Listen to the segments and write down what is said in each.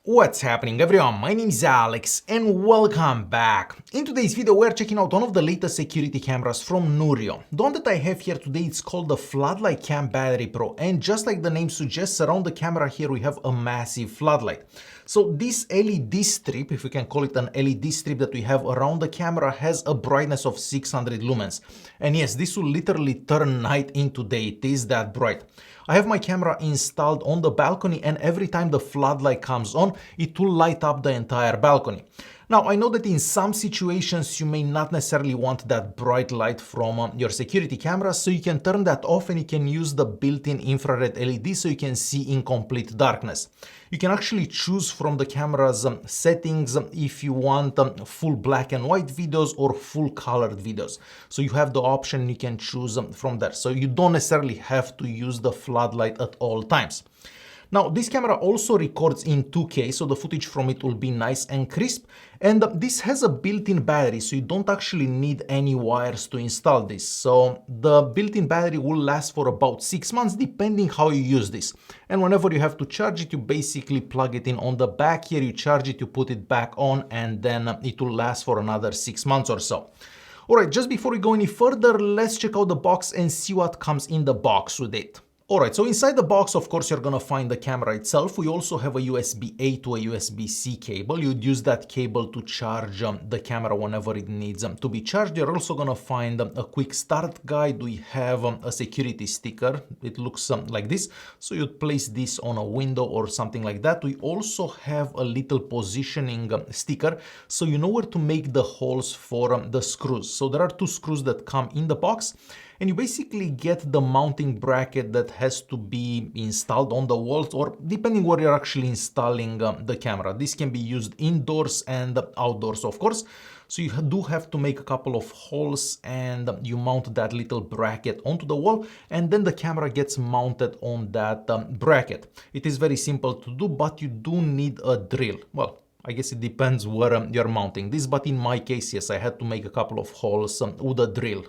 What's happening everyone, my name is Alex and welcome back. In today's video we're checking out one of the latest security cameras from Noorio. The one that I have here today is called the Floodlight Cam Battery Pro, and just like the name suggests, around the camera here we have a massive floodlight. So this LED strip, if we can call it an LED strip that we have around the camera, has a brightness of 600 lumens. And yes, this will literally turn night into day, it is that bright. I have my camera installed on the balcony, and every time the floodlight comes on, it will light up the entire balcony. Now, I know that in some situations you may not necessarily want that bright light from your security camera, so you can turn that off and you can use the built-in infrared LED so you can see in complete darkness. You can actually choose from the camera's settings if you want full black and white videos or full colored videos. So you have the option, you can choose from there. So you don't necessarily have to use the floodlight at all times. Now, this camera also records in 2K, so the footage from it will be nice and crisp. And this has a built-in battery, so you don't actually need any wires to install this. So the built-in battery will last for about 6 months, depending how you use this. And whenever you have to charge it, you basically plug it in on the back here, you charge it, you put it back on, and then it will last for another 6 months or so. Alright, just before we go any further, let's check out the box and see what comes in the box with it. Alright, so inside the box, of course, you're gonna find the camera itself. We also have a USB-A to a USB-C cable. You'd use that cable to charge the camera whenever it needs to be charged. You're also gonna find a quick start guide. We have a security sticker. It looks like this. So you'd place this on a window or something like that. We also have a little positioning sticker, so you know where to make the holes for the screws. So there are 2 screws that come in the box, and you basically get the mounting bracket that has to be installed on the walls, or depending where you're actually installing the camera. This can be used indoors and outdoors, of course. So you do have to make a couple of holes and you mount that little bracket onto the wall, and then the camera gets mounted on that bracket. It is very simple to do, but you do need a drill. Well, I guess it depends where you're mounting this, but in my case, yes, I had to make a couple of holes with a drill.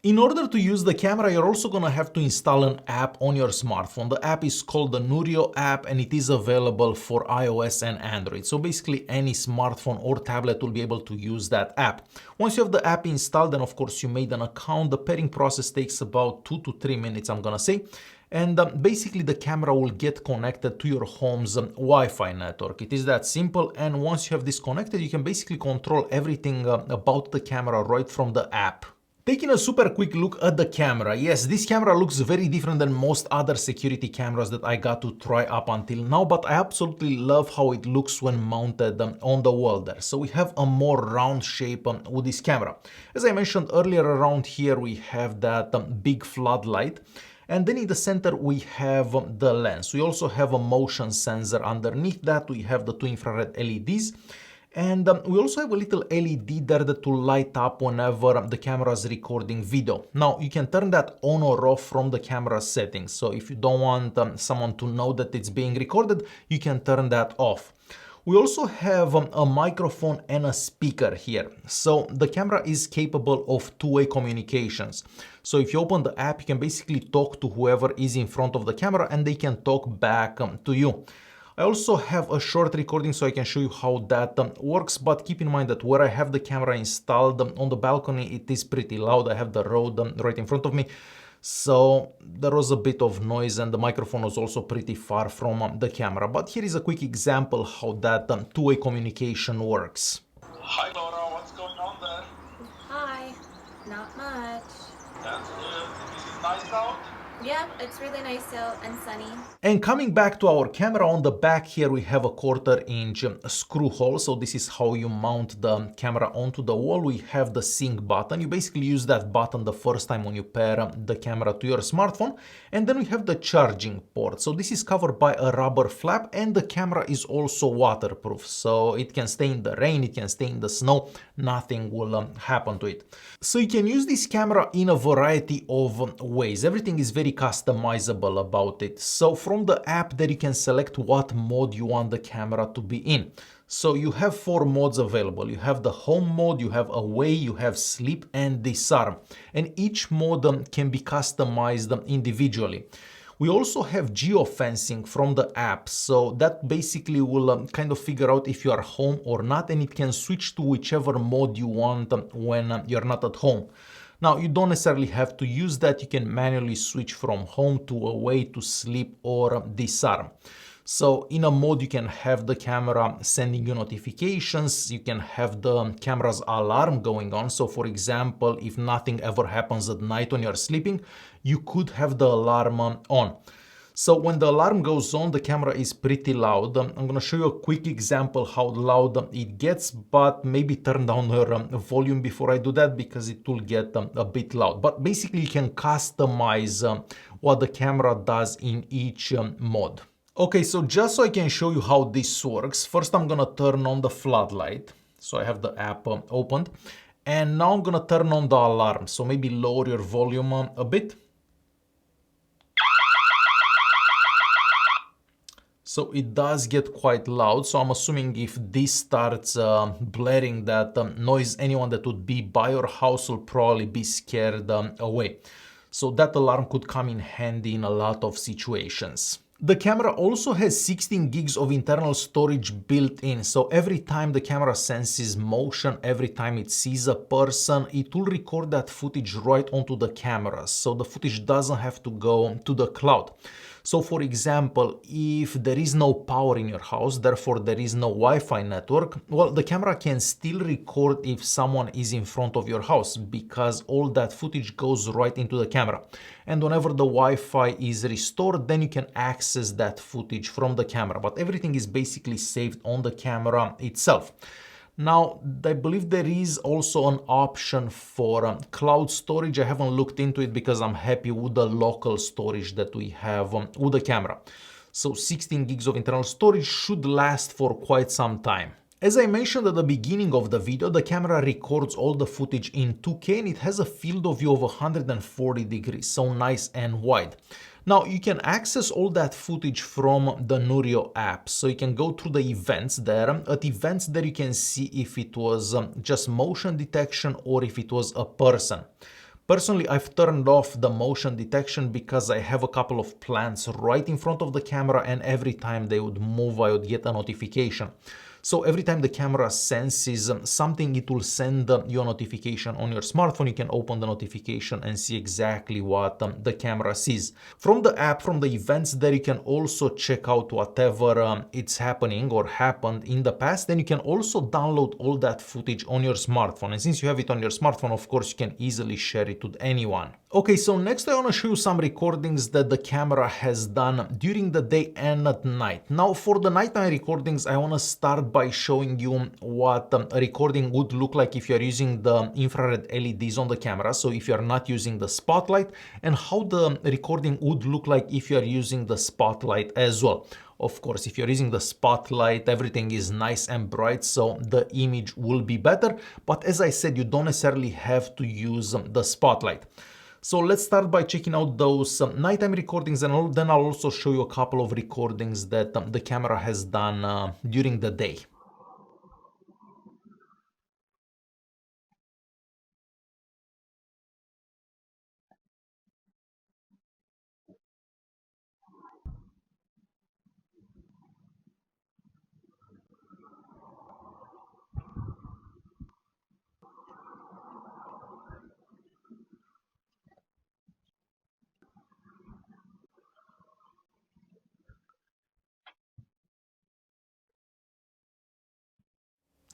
In order to use the camera, you're also gonna have to install an app on your smartphone. The app is called the Noorio app, and it is available for iOS and Android. So basically any smartphone or tablet will be able to use that app. Once you have the app installed, then of course you made an account. The pairing process takes about 2 to 3 minutes, I'm gonna say. And basically the camera will get connected to your home's Wi-Fi network. It is that simple, and once you have this connected, you can basically control everything about the camera right from the app. Taking a super quick look at the camera, yes, this camera looks very different than most other security cameras that I got to try up until now, but I absolutely love how it looks when mounted on the wall there. So we have a more round shape with this camera. As I mentioned earlier, around here we have that big floodlight. And then in the center we have the lens. We also have a motion sensor underneath that. We have the 2 infrared LEDs. And we also have a little LED there that will light up whenever the camera is recording video. Now, you can turn that on or off from the camera settings. So if you don't want someone to know that it's being recorded, you can turn that off. We also have a microphone and a speaker here. So the camera is capable of 2-way communications. So if you open the app, you can basically talk to whoever is in front of the camera and they can talk back to you. I also have a short recording so I can show you how that works, but keep in mind that where I have the camera installed on the balcony, it is pretty loud. I have the road right in front of me. So there was a bit of noise and the microphone was also pretty far from the camera. But here is a quick example how that 2-way communication works. Hi Laura, what's going on there? Hi, not much. That's good. Is it nice out? Yeah, it's really nice out and sunny. And coming back to our camera, on the back here we have a 1/4 inch screw hole. So this is how you mount the camera onto the wall. We have the sync button. You basically use that button the first time when you pair the camera to your smartphone. And then we have the charging port. So this is covered by a rubber flap, and the camera is also waterproof. So it can stay in the rain, it can stay in the snow, nothing will happen to it. So you can use this camera in a variety of ways. Everything is very customizable about it. So from the app there you can select what mode you want the camera to be in. So you have 4 modes available. You have the home mode, you have away, you have sleep and disarm. And each mode can be customized individually. We also have geofencing from the app, so that basically will kind of figure out if you are home or not, and it can switch to whichever mode you want when you're not at home. Now, you don't necessarily have to use that. You can manually switch from home to away, to sleep, or disarm. So in a mode, you can have the camera sending you notifications. You can have the camera's alarm going on. So for example, if nothing ever happens at night when you're sleeping, you could have the alarm on. So when the alarm goes on, the camera is pretty loud. I'm going to show you a quick example how loud it gets, but maybe turn down your volume before I do that because it will get a bit loud. But basically you can customize what the camera does in each mode. Okay, so just so I can show you how this works, first I'm gonna turn on the floodlight. So I have the app opened, and now I'm gonna turn on the alarm. So maybe lower your volume a bit. So it does get quite loud. So I'm assuming if this starts blaring that noise, anyone that would be by your house will probably be scared away. So that alarm could come in handy in a lot of situations. The camera also has 16 gigs of internal storage built in, so every time the camera senses motion, every time it sees a person, it will record that footage right onto the camera, so the footage doesn't have to go to the cloud. So for example, if there is no power in your house, therefore there is no Wi-Fi network, well, the camera can still record if someone is in front of your house because all that footage goes right into the camera. And whenever the Wi-Fi is restored, then you can access that footage from the camera, but everything is basically saved on the camera itself. Now, I believe there is also an option for cloud storage. I haven't looked into it because I'm happy with the local storage that we have with the camera. So 16 gigs of internal storage should last for quite some time. As I mentioned at the beginning of the video, the camera records all the footage in 2K and it has a field of view of 140 degrees, so nice and wide. Now you can access all that footage from the Noorio app, so you can go through the events there. At events there you can see if it was just motion detection or if it was a person. Personally, I've turned off the motion detection because I have a couple of plants right in front of the camera and every time they would move I would get a notification. So every time the camera senses something, it will send you a notification on your smartphone. You can open the notification and see exactly what the camera sees. From the app, from the events there, you can also check out whatever it's happening or happened in the past. Then you can also download all that footage on your smartphone. And since you have it on your smartphone, of course, you can easily share it with anyone. Okay, so next I want to show you some recordings that the camera has done during the day and at night. Now for the nighttime recordings, I want to start by showing you what a recording would look like if you're using the infrared LEDs on the camera, so if you're not using the spotlight, and how the recording would look like if you're using the spotlight as well. Of course, if you're using the spotlight, everything is nice and bright, so the image will be better, but as I said, you don't necessarily have to use the spotlight. So let's start by checking out those nighttime recordings, and then I'll also show you a couple of recordings that the camera has done during the day.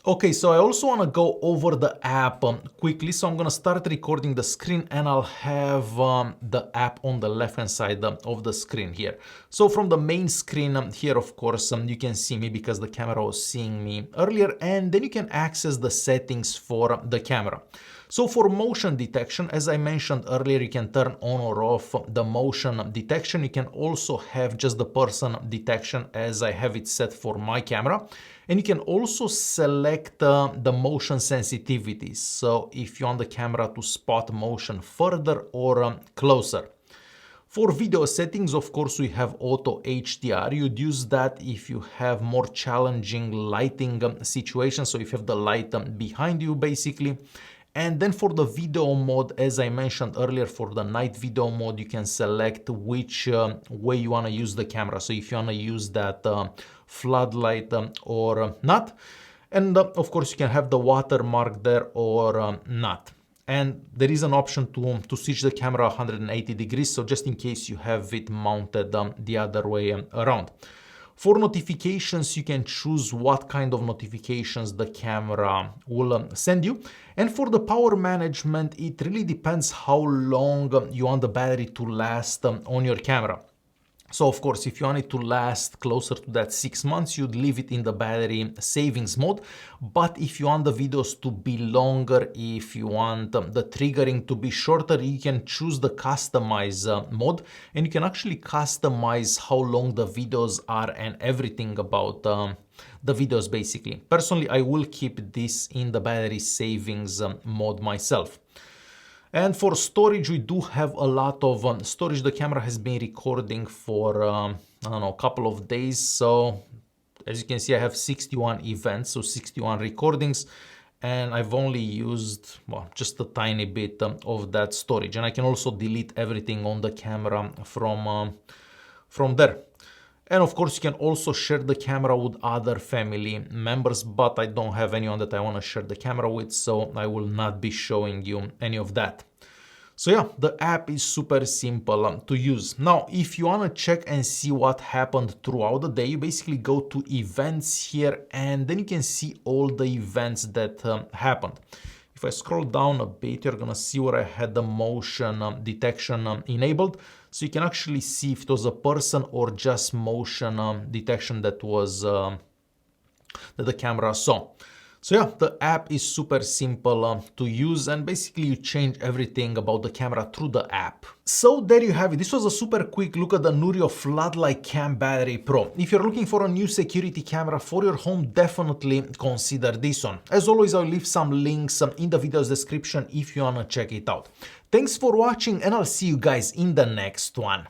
Okay, so I also want to go over the app quickly, so I'm going to start recording the screen and I'll have the app on the left hand side of the screen here. So from the main screen here, of course, you can see me because the camera was seeing me earlier, and then you can access the settings for the camera. So for motion detection, as I mentioned earlier, you can turn on or off the motion detection. You can also have just the person detection as I have it set for my camera. And you can also select the motion sensitivity. So if you want the camera to spot motion further or closer. For video settings, of course, we have auto HDR. You'd use that if you have more challenging lighting situations. So if you have the light behind you, basically. And then for the video mode, as I mentioned earlier, for the night video mode, you can select which way you want to use the camera. So if you want to use that floodlight or not. And of course, you can have the watermark there or not. And there is an option to switch the camera 180 degrees, so just in case you have it mounted the other way around. For notifications, you can choose what kind of notifications the camera will send you. And for the power management, it really depends how long you want the battery to last on your camera. So of course, if you want it to last closer to that 6 months, you'd leave it in the battery savings mode. But if you want the videos to be longer, if you want the triggering to be shorter, you can choose the customize mode, and you can actually customize how long the videos are and everything about the videos basically. Personally, I will keep this in the battery savings mode myself. And for storage, we do have a lot of storage. The camera has been recording for, I don't know, a couple of days. So as you can see, I have 61 events, so 61 recordings. And I've only used, well, just a tiny bit of that storage. And I can also delete everything on the camera from there. And of course, you can also share the camera with other family members, but I don't have anyone that I want to share the camera with, so I will not be showing you any of that. So yeah, the app is super simple to use. Now, if you want to check and see what happened throughout the day, you basically go to events here, and then you can see all the events that happened. If I scroll down a bit, you're gonna see where I had the motion detection enabled. So you can actually see if it was a person or just motion detection that was that the camera saw. So yeah, the app is super simple to use, and basically you change everything about the camera through the app. So there you have it. This was a super quick look at the Noorio Floodlight Cam Battery Pro. If you're looking for a new security camera for your home, definitely consider this one. As always, I'll leave some links in the video's description if you wanna check it out. Thanks for watching, and I'll see you guys in the next one.